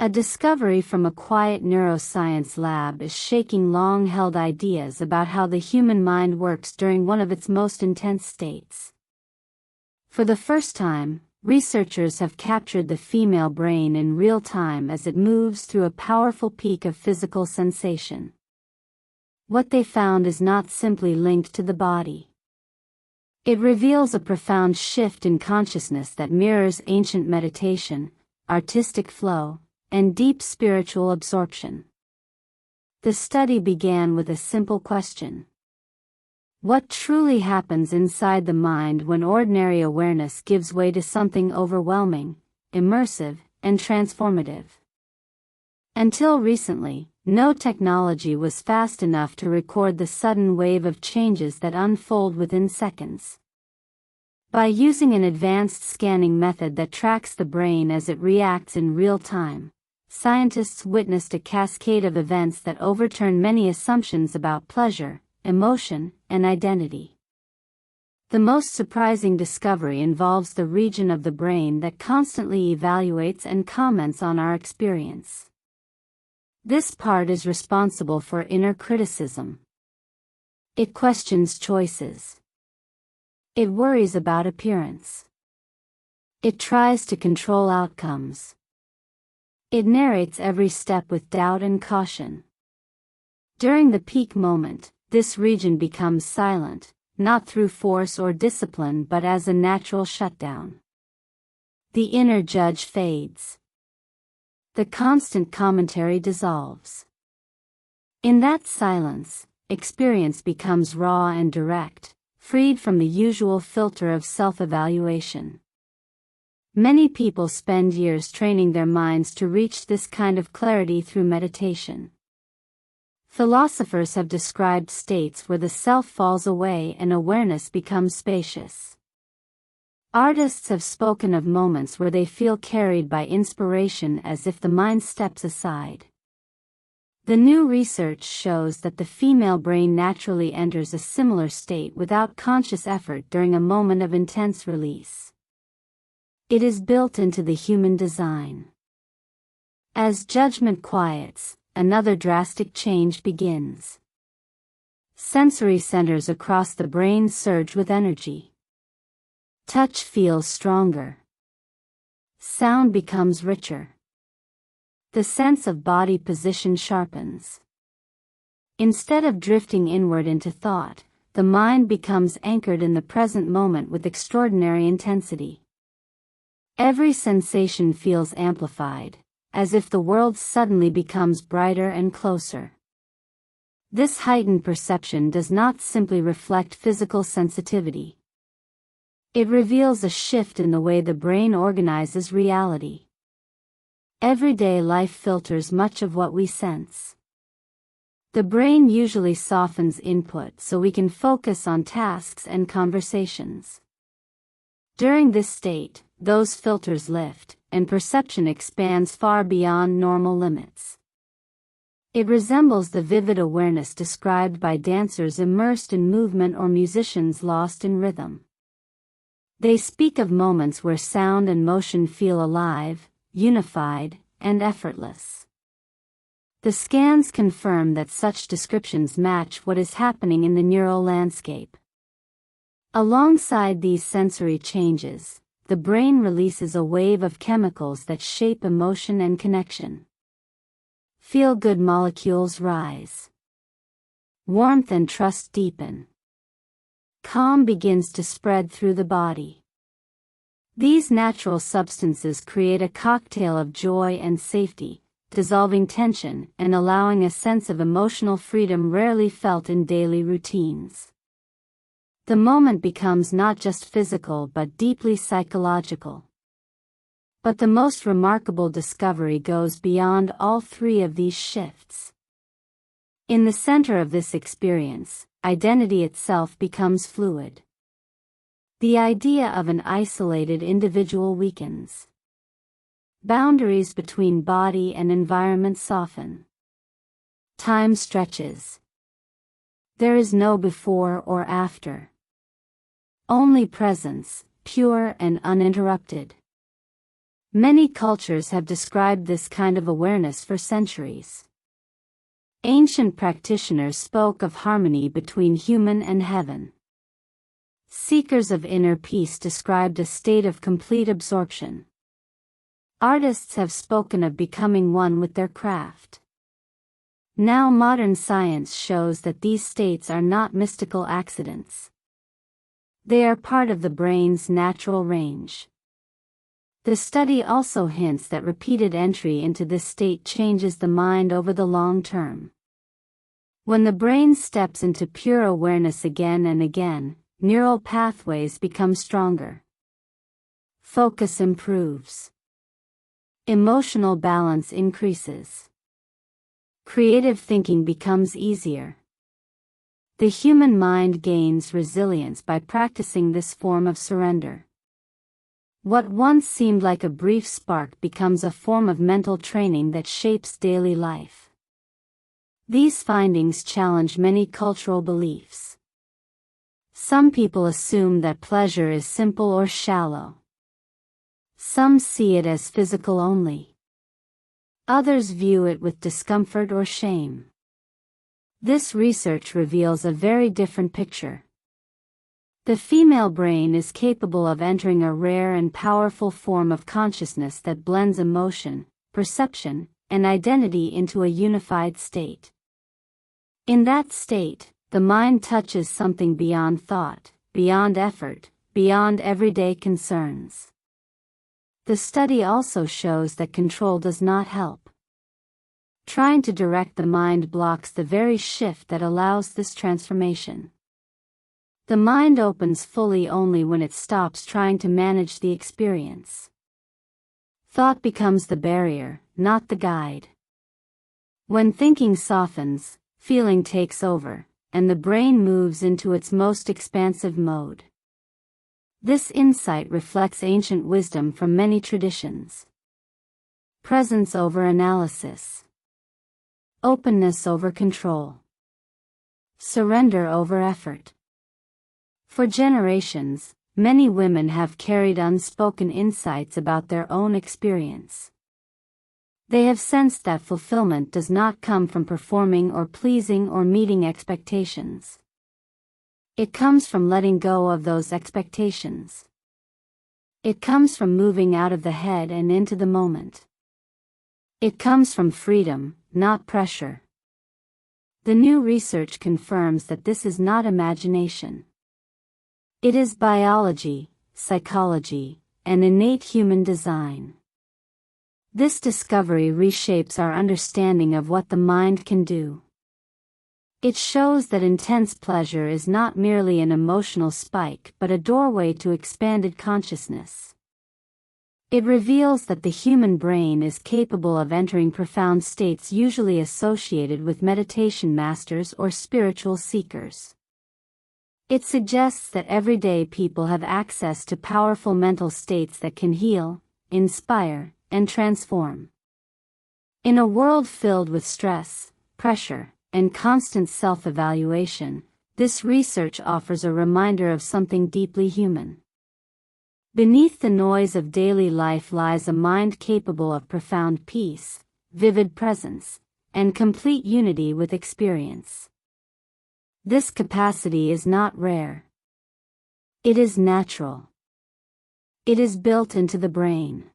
A discovery from a quiet neuroscience lab is shaking long-held ideas about how the human mind works during one of its most intense states. For the first time, researchers have captured the female brain in real time as it moves through a powerful peak of physical sensation. What they found is not simply linked to the body. It reveals a profound shift in consciousness that mirrors ancient meditation, artistic flow, and deep spiritual absorption. The study began with a simple question. What truly happens inside the mind when ordinary awareness gives way to something overwhelming, immersive, and transformative? Until recently, no technology was fast enough to record the sudden wave of changes that unfold within seconds. By using an advanced scanning method that tracks the brain as it reacts in real time, scientists witnessed a cascade of events that overturn many assumptions about pleasure, emotion, and identity. The most surprising discovery involves the region of the brain that constantly evaluates and comments on our experience. This part is responsible for inner criticism. It questions choices. It worries about appearance. It tries to control outcomes. It narrates every step with doubt and caution. During the peak moment, this region becomes silent, not through force or discipline but as a natural shutdown. The inner judge fades. The constant commentary dissolves. In that silence, experience becomes raw and direct, freed from the usual filter of self-evaluation. Many people spend years training their minds to reach this kind of clarity through meditation. Philosophers have described states where the self falls away and awareness becomes spacious. Artists have spoken of moments where they feel carried by inspiration as if the mind steps aside. The new research shows that the female brain naturally enters a similar state without conscious effort during a moment of intense release. It is built into the human design. As judgment quiets, another drastic change begins. Sensory centers across the brain surge with energy. Touch feels stronger. Sound becomes richer. The sense of body position sharpens. Instead of drifting inward into thought, the mind becomes anchored in the present moment with extraordinary intensity. Every sensation feels amplified, as if the world suddenly becomes brighter and closer. This heightened perception does not simply reflect physical sensitivity. It reveals a shift in the way the brain organizes reality. Everyday life filters much of what we sense. The brain usually softens input so we can focus on tasks and conversations. During this state, those filters lift, and perception expands far beyond normal limits. It resembles the vivid awareness described by dancers immersed in movement or musicians lost in rhythm. They speak of moments where sound and motion feel alive, unified, and effortless. The scans confirm that such descriptions match what is happening in the neural landscape. Alongside these sensory changes, the brain releases a wave of chemicals that shape emotion and connection. Feel-good molecules rise. Warmth and trust deepen. Calm begins to spread through the body. These natural substances create a cocktail of joy and safety, dissolving tension and allowing a sense of emotional freedom rarely felt in daily routines. The moment becomes not just physical but deeply psychological. But the most remarkable discovery goes beyond all three of these shifts. In the center of this experience, identity itself becomes fluid. The idea of an isolated individual weakens. Boundaries between body and environment soften. Time stretches. There is no before or after. Only presence, pure and uninterrupted. Many cultures have described this kind of awareness for centuries. Ancient practitioners spoke of harmony between human and heaven. Seekers of inner peace described a state of complete absorption. Artists have spoken of becoming one with their craft. Now modern science shows that these states are not mystical accidents. They are part of the brain's natural range. The study also hints that repeated entry into this state changes the mind over the long term. When the brain steps into pure awareness again and again, neural pathways become stronger. Focus improves. Emotional balance increases. Creative thinking becomes easier. The human mind gains resilience by practicing this form of surrender. What once seemed like a brief spark becomes a form of mental training that shapes daily life. These findings challenge many cultural beliefs. Some people assume that pleasure is simple or shallow. Some see it as physical only. Others view it with discomfort or shame. This research reveals a very different picture. The female brain is capable of entering a rare and powerful form of consciousness that blends emotion, perception, and identity into a unified state. In that state, the mind touches something beyond thought, beyond effort, beyond everyday concerns. The study also shows that control does not help. Trying to direct the mind blocks the very shift that allows this transformation. The mind opens fully only when it stops trying to manage the experience. Thought becomes the barrier, not the guide. When thinking softens, feeling takes over, and the brain moves into its most expansive mode. This insight reflects ancient wisdom from many traditions. Presence over analysis. Openness over control. Surrender over effort. For generations, many women have carried unspoken insights about their own experience. They have sensed that fulfillment does not come from performing or pleasing or meeting expectations. It comes from letting go of those expectations. It comes from moving out of the head and into the moment. It comes from freedom, not pressure. The new research confirms that this is not imagination. It is biology, psychology, and innate human design. This discovery reshapes our understanding of what the mind can do. It shows that intense pleasure is not merely an emotional spike but a doorway to expanded consciousness. It reveals that the human brain is capable of entering profound states usually associated with meditation masters or spiritual seekers. It suggests that everyday people have access to powerful mental states that can heal, inspire, and transform. In a world filled with stress, pressure, and constant self-evaluation, this research offers a reminder of something deeply human. Beneath the noise of daily life lies a mind capable of profound peace, vivid presence, and complete unity with experience. This capacity is not rare. It is natural. It is built into the brain.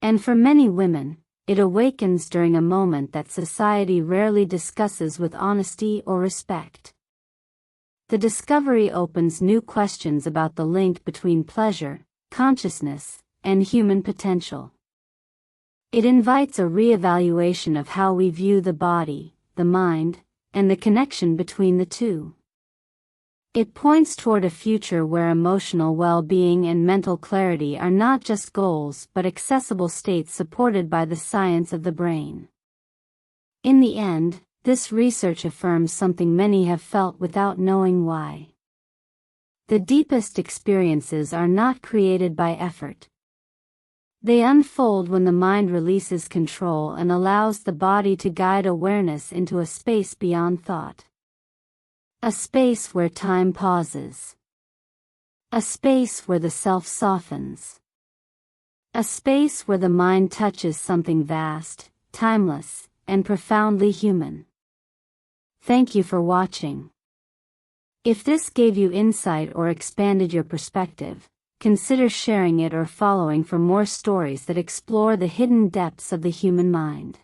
And for many women, it awakens during a moment that society rarely discusses with honesty or respect. The discovery opens new questions about the link between pleasure, consciousness, and human potential. It invites a re-evaluation of how we view the body, the mind, and the connection between the two. It points toward a future where emotional well-being and mental clarity are not just goals but accessible states supported by the science of the brain. In the end, this research affirms something many have felt without knowing why. The deepest experiences are not created by effort. They unfold when the mind releases control and allows the body to guide awareness into a space beyond thought. A space where time pauses. A space where the self softens. A space where the mind touches something vast, timeless, and profoundly human. Thank you for watching. If this gave you insight or expanded your perspective, consider sharing it or following for more stories that explore the hidden depths of the human mind.